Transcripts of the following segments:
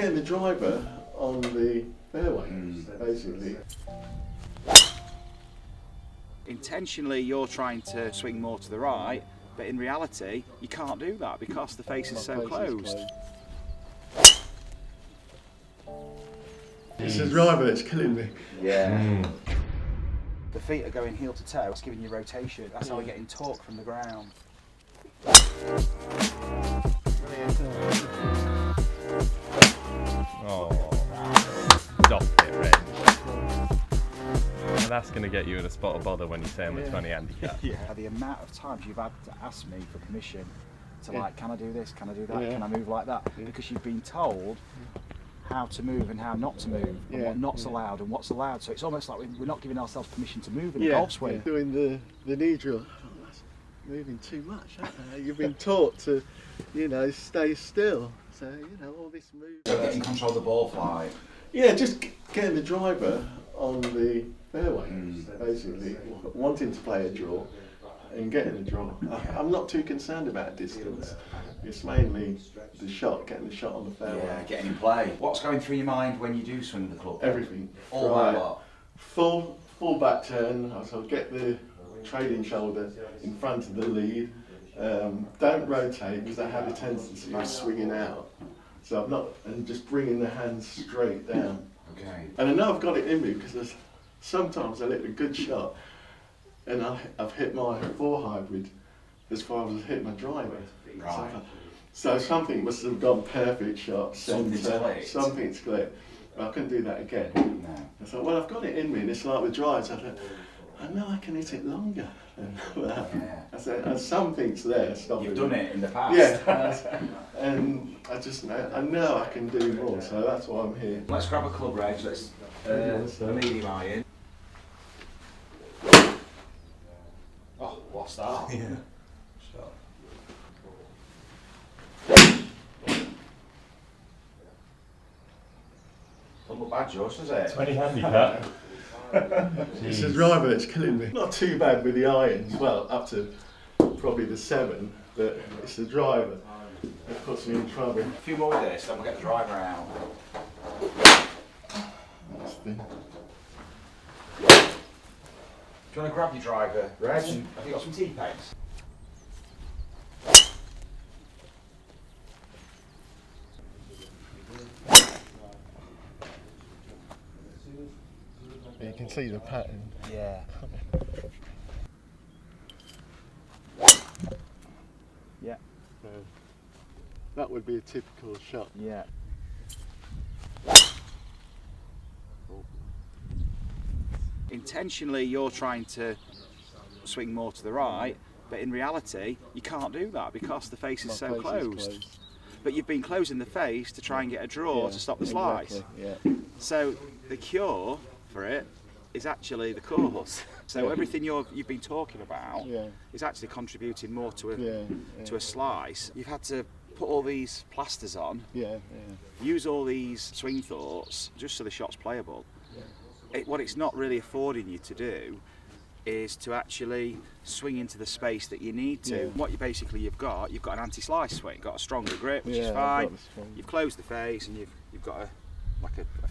getting the driver on the fairway, basically. Intentionally, you're trying to swing more to the right, but in reality, you can't do that because the face is so closed. It's the driver that's killing me. Yeah. The feet are going heel to toe, it's giving you rotation. That's how we're getting torque from the ground. Oh, stop it, Reg. And that's going to get you in a spot of bother when you say I'm a 20 handicap. Yeah. The amount of times you've had to ask me for permission to like, can I do this, can I do that, can I move like that? Because you've been told how to move and how not to move, and what not's allowed and what's allowed. So it's almost like we're not giving ourselves permission to move in a golf swing. Doing the knee drill, that's moving too much, haven't they? You've been taught to, you know, stay still. So, you know, all this movement. So getting control of the ball flight. Yeah, just getting the driver on the fairway, basically. Wanting to play a draw and getting a draw. I'm not too concerned about distance. It's mainly the shot, getting the shot on the fairway. Yeah, getting in play. What's going through your mind when you do swing the club? Everything. All right. What? Full back turn. So get the trailing shoulder in front of the lead. Don't rotate because I have a tendency of swinging out. So I'm not, and just bringing the hands straight down. Okay. And I know I've got it in me because sometimes I hit a good shot and I've hit my 4 hybrid as far as I've hit my driver. Right. So something must have gone perfect shot, Something's clicked. I couldn't do that again. No. I thought, well, I've got it in me, and it's like with drives. I thought, I know I can hit it longer than that. Yeah. I said, and something's there stopping You've done it in the past. Yeah, and I know I can do more, so that's why I'm here. Let's grab a club, Reg. Let's a medium iron. Oh, what a start. Yeah. Doesn't look bad, Josh, does it? 20 handicap. It's the driver that's killing me. Not too bad with the irons, well, up to probably the 7, but it's the driver that puts me in trouble. A few more with this, then we'll get the driver out. That's thin. Do you want to grab your driver, Reg? Have you got some T-pegs? You can see the pattern. Yeah. Yeah. So that would be a typical shot. Yeah. Intentionally, you're trying to swing more to the right, but in reality, you can't do that because the face is so closed. But you've been closing the face to try and get a draw to stop the slice. Exactly, So the cure for it is actually the course. So everything you've been talking about is actually contributing more to a slice. You've had to put all these plasters on, use all these swing thoughts just so the shot's playable. What it's not really affording you to do is to actually swing into the space that you need to. What you've got an anti-slice swing, you've got a stronger grip, which is fine. You've closed the face and you've got a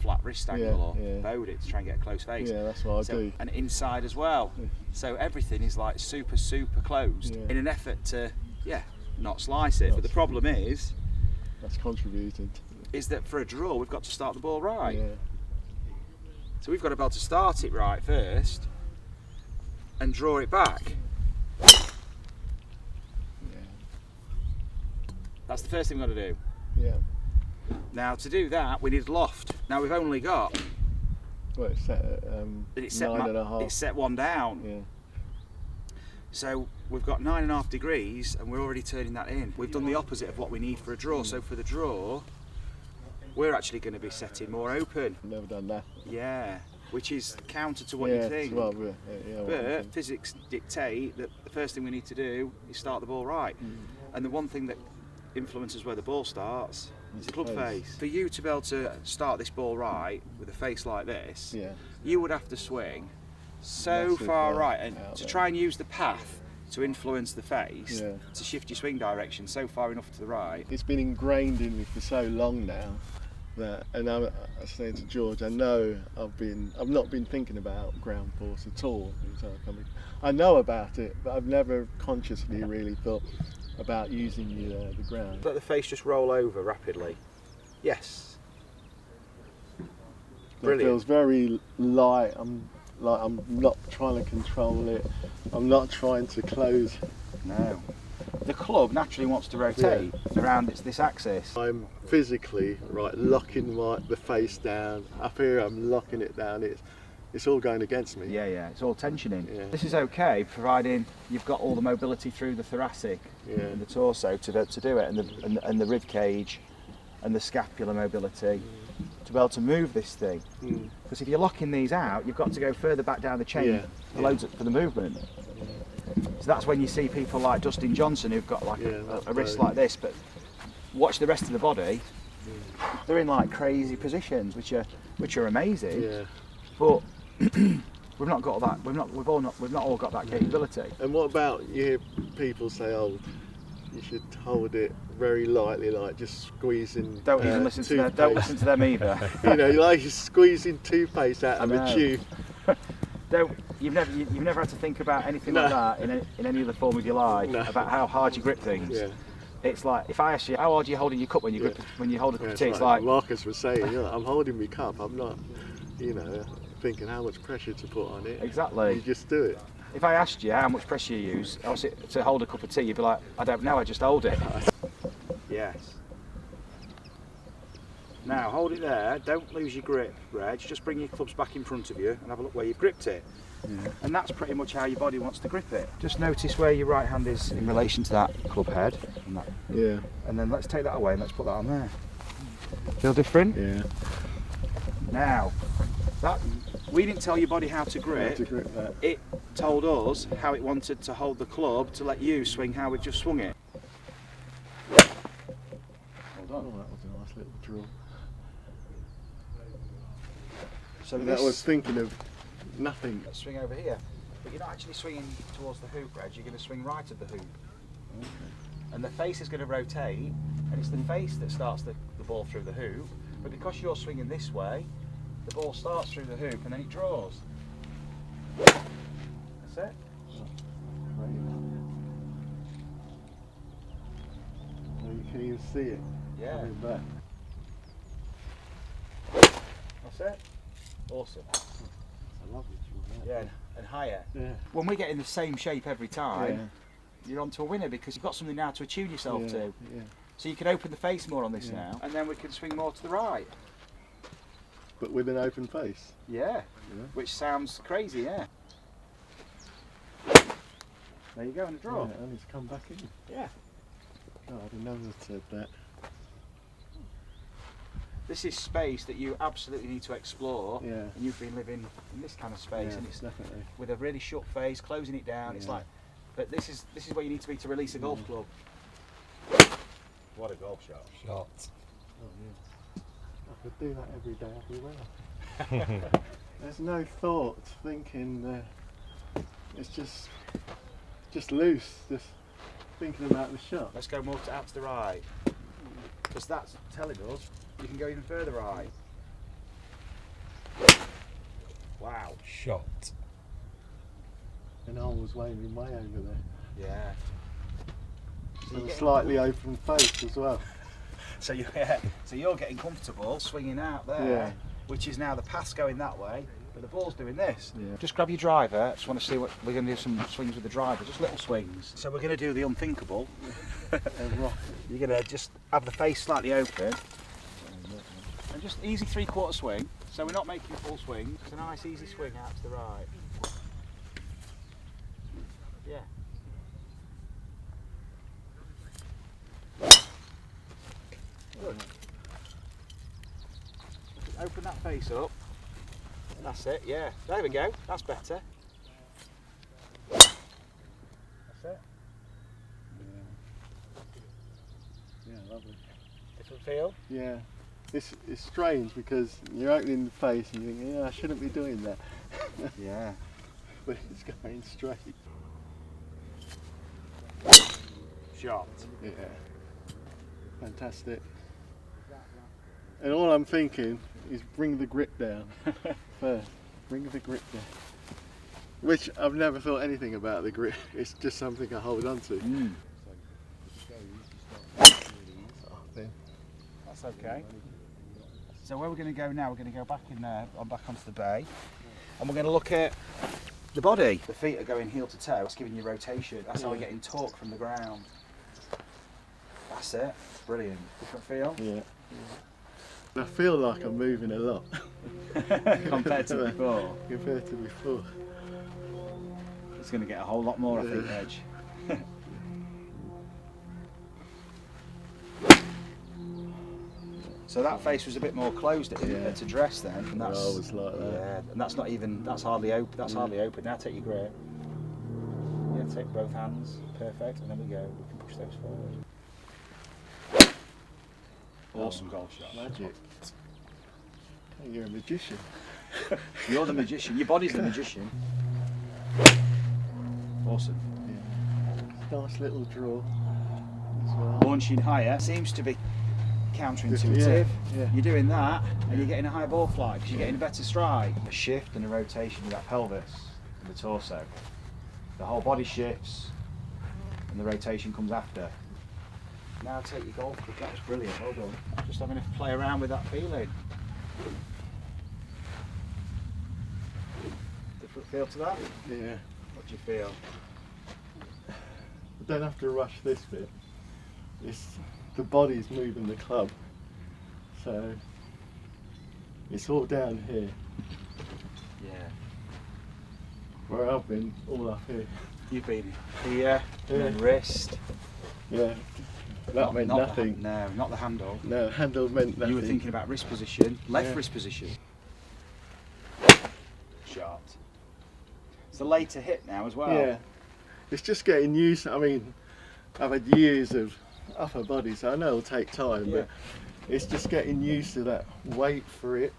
flat wrist angle or bowed it to try and get a close face. Yeah, that's what I do. And inside as well. So everything is like super closed in an effort to not slice it. But the problem is that's contributed. Is that for a draw we've got to start the ball right. So we've got to be able to start it right first and draw it back. That's the first thing we've got to do. Now to do that we need loft. Now we've only got it's set at 9.5. It's set one down. So we've got 9.5 degrees and we're already turning that in. We've done the opposite of what we need for a draw. So for the draw we're actually going to be setting more open. I've never done that. Yeah, which is counter to what you think. Well, but physics dictate that the first thing we need to do is start the ball right. And the one thing that influences where the ball starts is the club face. For you to be able to start this ball right with a face like this, you would have to swing so far right and to try and use the path to influence the face to shift your swing direction so far enough to the right. It's been ingrained in me for so long now that, and I was saying to George, I know I've not been thinking about ground force at all. I know about it, but I've never consciously really thought about using the ground. Let the face just roll over rapidly. Yes. Brilliant. It feels very light. I'm not trying to control it. I'm not trying to close. No. The club naturally wants to rotate around this axis. I'm physically locking the face down. Up here I'm locking it down. It's all going against me. Yeah, it's all tensioning. Yeah. This is okay, providing you've got all the mobility through the thoracic and the torso to do it, and the rib cage and the scapular mobility to be able to move this thing. Because if you're locking these out, you've got to go further back down the chain for the movement. So that's when you see people like Dustin Johnson who've got like a wrist like this, but watch the rest of the body. They're in like crazy positions, which are amazing. Yeah. But we've not got that. We've not all got that capability. And what about you hear people say, "Oh, you should hold it very lightly, like just squeezing." Don't even listen to them. Don't listen to them either. You know, like you're squeezing toothpaste out of a tube. You've never had to think about anything like that in any other form of your life about how hard you grip things. Yeah. It's like if I ask you how hard are you holding your cup when you grip when you hold a cup of tea, it's like Marcus was saying, I'm holding my cup. I'm not, thinking how much pressure to put on it. Exactly. You just do it. If I asked you how much pressure you use to hold a cup of tea, you'd be like, I don't know, I just hold it. Yes. Now hold it there, don't lose your grip, Reg, just bring your clubs back in front of you and have a look where you've gripped it. Yeah. And that's pretty much how your body wants to grip it. Just notice where your right hand is in relation to that club head. And that. Yeah. And then let's take that away and let's put that on there. Feel different? Yeah. Now, we didn't tell your body how to grip. How to grip that. It told us how it wanted to hold the club to let you swing how we've just swung it. Hold on. Oh, that was a nice little drill. So that was thinking of nothing. Swing over here, but you're not actually swinging towards the hoop, Reg. You're going to swing right of the hoop. Okay. And the face is going to rotate, and it's the face that starts the ball through the hoop. But because you're swinging this way, the ball starts through the hoop and then it draws. That's it. Well, you can even see it coming back. That's it. Awesome. I love it. Yeah, and higher. Yeah. When we get in the same shape every time, you're on to a winner because you've got something now to attune yourself to. Yeah. So you can open the face more on this now, and then we can swing more to the right. But with an open face. Yeah. Which sounds crazy, yeah. There you go, and the draw. Yeah, and it's come back in. Yeah. God, I didn't know that said that. This is space that you absolutely need to explore, and you've been living in this kind of space, and it's definitely with a really shut face, closing it down. It's like, but this is where you need to be to release a golf club. What a golf shot! Shot. Oh, yeah. I could do that every day, everywhere. There's no thought, thinking. It's just loose, just thinking about the shot. Let's go more out to the right, because that's telling us you can go even further right. Wow. Shot. And I was waving way over there. Yeah. So and a slightly open face as well. So you're getting comfortable swinging out there, which is now the path's going that way, but the ball's doing this. Yeah. Just grab your driver. Just want to see what we're going to do. Some swings with the driver, just little swings. So we're going to do the unthinkable. You're going to just have the face slightly open. And just easy 3/4 swing, so we're not making a full swing. It's a nice easy swing out to the right. Yeah. Good. Open that face up. That's it, yeah. There we go, that's better. That's it. Yeah, lovely. Different feel? Yeah. It's strange because you're opening the face and you think, I shouldn't be doing that. Yeah. But it's going straight. Shot. Yeah. Fantastic. And all I'm thinking is bring the grip down first. Bring the grip down. Which I've never thought anything about the grip. It's just something I hold on to. That's okay. So where we're going to go now, we're going to go back in there, back onto the bay, and we're going to look at the body. The feet are going heel to toe. It's giving you rotation. That's how we're getting torque from the ground. That's it. Brilliant. Different feel? Yeah. I feel like I'm moving a lot. Compared to before. Compared to before. It's going to get a whole lot more, I think, Edge. So that face was a bit more closed to dress then, and that's always like that. Yeah, and that's not even, that's hardly open. That's hardly open. Now take your grip. Yeah, take both hands. Perfect. And then we go. We can push those forward. Awesome golf shot. Magic. You're a magician. You're the magician. Your body's the magician. Awesome. Yeah. Nice little draw as well. Launching higher seems to be counterintuitive. Yeah. You're doing that and you're getting a high ball flight because you're getting a better strike. A shift and a rotation with that pelvis and the torso. The whole body shifts and the rotation comes after. Now take your golf club. That was brilliant. Well done. Just having to play around with that feeling. Different feel to that? Yeah. What do you feel? I don't have to rush this bit. The body's moving the club, so it's all down here. Yeah. Where I've been all up here. You've been here, and then wrist. Yeah. That meant nothing. No, not the handle. No, handle meant nothing. You were thinking about wrist position, left wrist position. Shot. It's a later hit now as well. Yeah. It's just getting used. I mean, I've had years of upper body, so I know it'll take time, but it's just getting used to that. Wait for it,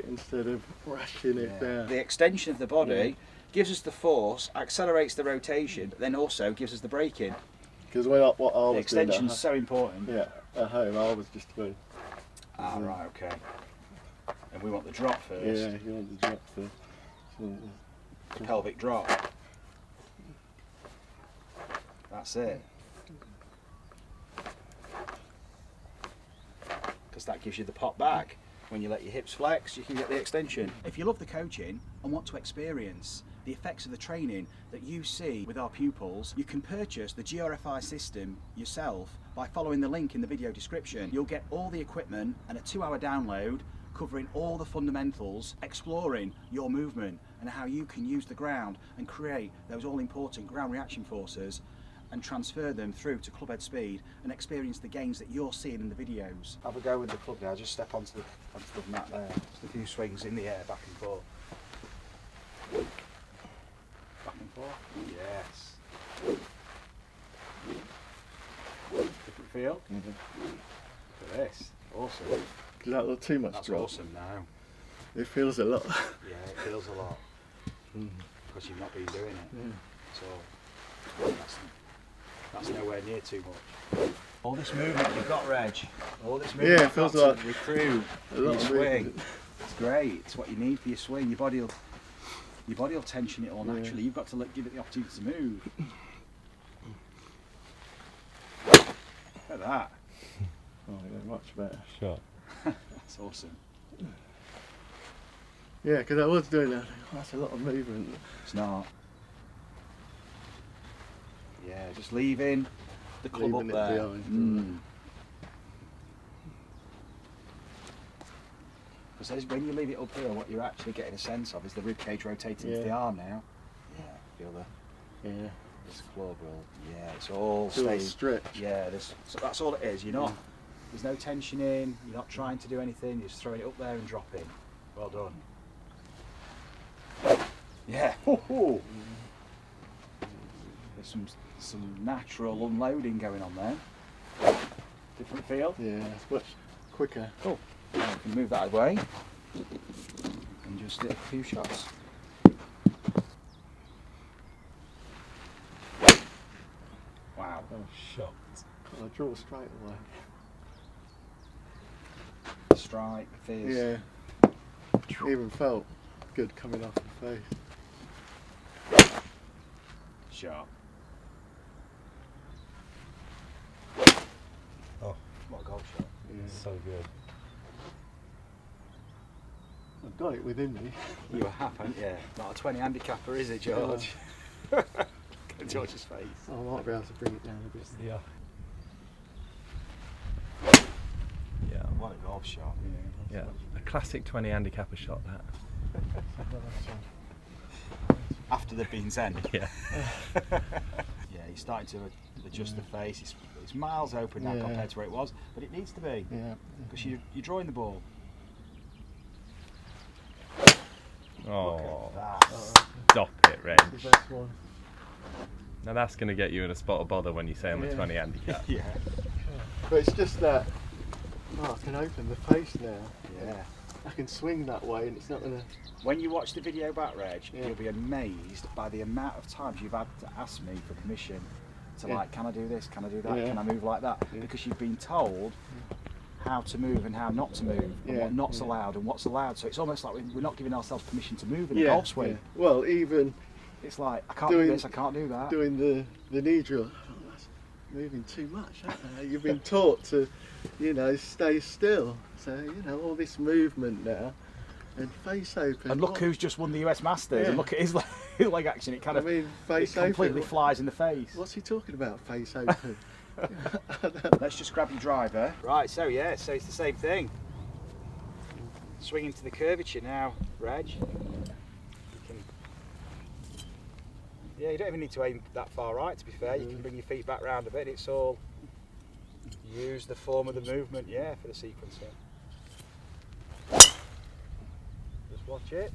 instead of rushing it down. The extension of the body gives us the force, accelerates the rotation, but then also gives us the braking. Because what I was the doing extension's so important. Yeah, at home I was just going. Ah, right, okay. And we want the drop first. Yeah, you want the drop first. The pelvic drop. That's it. Because that gives you the pop back. When you let your hips flex, you can get the extension. If you love the coaching and want to experience the effects of the training that you see with our pupils, you can purchase the GRFI system yourself by following the link in the video description. You'll get all the equipment and a 2-hour download covering all the fundamentals, exploring your movement and how you can use the ground and create those all-important ground reaction forces and transfer them through to clubhead speed and experience the gains that you're seeing in the videos. Have a go with the club now, just step onto the mat there. Just a few swings in the air, back and forth. Back and forth, yes. Different feel? Look at this, awesome. Does that look too much That's drop? awesome now. It feels a lot. Yeah, it feels a lot. Because you've not been doing it. Yeah. So that's nowhere near too much. All this movement you've got, Reg. All this movement it feels you've got like to recruit a lot your of swing. movement. It's great. It's what you need for your swing. Your body will tension it all naturally. You've got to give it the opportunity to move. Look at that. Oh, yeah, much better. Shot. That's awesome. Yeah, because I was doing that. That's a lot of movement. It's not. Yeah, just leaving the club Leaving up it there. behind. Because when you leave it up here, what you're actually getting a sense of is the rib cage rotating to the arm now. Yeah, feel this club will. Yeah, it's all staying. Stretch. Yeah, so that's all it is. You're not. There's no tension in. You're not trying to do anything. You're just throwing it up there and dropping. Well done. Yeah. There's some natural unloading going on there. Different feel. Yeah, it's much quicker. Cool. Now we can move that away and just hit a few shots. Wow. Oh, shot. I draw straight away. strike, fizz. Yeah. Even felt good coming off the face. Sharp. Oh, What a golf shot. Yeah. so good. I've got it within me. You have, haven't you? Not a 20 handicapper, is it, George? George's face. I might be able to bring it down a bit. Yeah. Yeah. What a golf shot. Yeah. A classic 20 handicapper shot, that. After they've been zen. Yeah. Yeah, he's starting to adjust the face. It's miles open now compared to where it was, but it needs to be. Yeah. Because you're drawing the ball. Oh, That. stop it, Reg. The best one. Now that's going to get you in a spot of bother when you say I'm a 20 handicap. Yeah. But it's just that I can open the face now. Yeah. I can swing that way and it's not going to... When you watch the video back, Reg, Yeah. you'll be amazed by the amount of times you've had to ask me for permission to like, can I do this, can I do that, Yeah. can I move like that? Yeah. Because you've been told how to move and how not to move, and Yeah. what not's Yeah. allowed and what's allowed. So it's almost like we're not giving ourselves permission to move in a golf swing. Yeah. Well, even It's like, I can't do this, I can't do that. doing the knee drill, oh, that's moving too much, aren't they? You've been taught to, stay still. So, all this movement now, and face open. And look who's just won the US Masters, and Yeah. look at his leg action. It kind of face it completely open. flies in the face. What's he talking about, face open? Let's just grab your driver. Right, so it's the same thing. Swinging to the curvature now, Reg. You don't even need to aim that far right, to be fair. You can bring your feet back round a bit. It's all use the form of the movement, for the sequencing. Just watch it.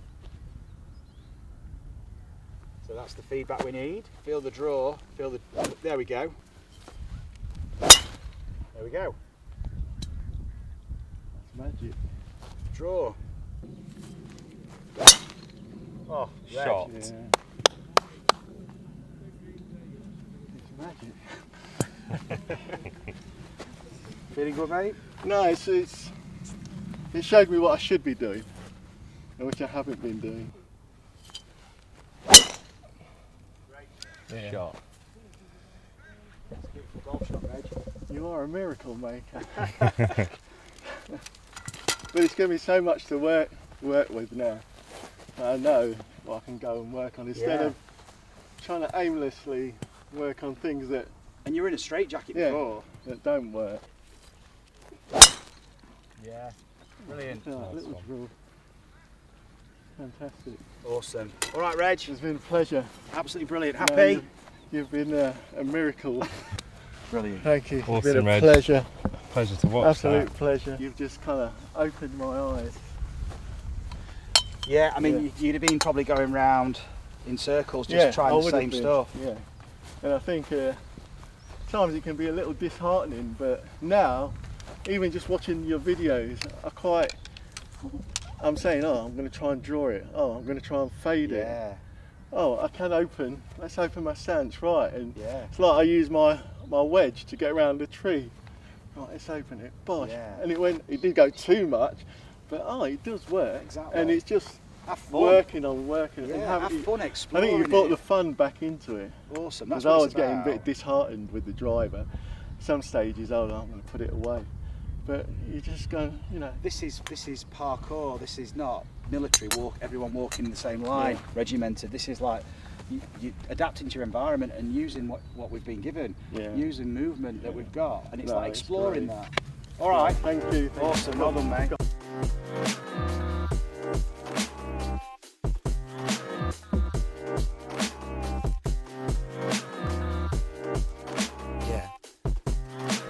So that's the feedback we need. Feel the draw. There we go. There we go. That's magic. Draw. Oh, Reg. Shot. Yeah. It's magic. Feeling good, mate? No, it showed me what I should be doing, and which I haven't been doing. Yeah. Shot. Beautiful golf shot, Reg. You are a miracle maker. But it's given me so much to work with now. I know what I can go and work on instead of trying to aimlessly work on things that And you were in a straitjacket before. that don't work. Yeah. Brilliant. Little drill. Fantastic. Awesome. All right, Reg. It's been a pleasure. Absolutely brilliant. No, Happy? You've been a miracle. Brilliant. Thank you. It's Awesome, been a Reg. pleasure. Pleasure to watch. Absolute pleasure. You've just kind of opened my eyes. Yeah, I mean, you'd have been probably going round in circles just trying the same stuff. Yeah. And I think times it can be a little disheartening, but now, even just watching your videos, I'm saying, I'm going to try and draw it. I'm going to try and fade it. I can open. Let's open my stance, right? And it's like I use my wedge to get around the tree. Right, let's open it. Bosh. And it did go too much, but it does work. Exactly. And it's just working. Yeah, And have fun I exploring. think you brought the fun back into it. Awesome. That's Because what I it's was getting a about. bit disheartened with the driver. Some stages, I'm going to put it away. But you just go, This is parkour. This is not military walk. Everyone walking in the same line, regimented. This is like you adapting to your environment and using what we've been given, using movement that we've got, and it's like exploring that. All right. Thank you. Awesome. Well done, mate.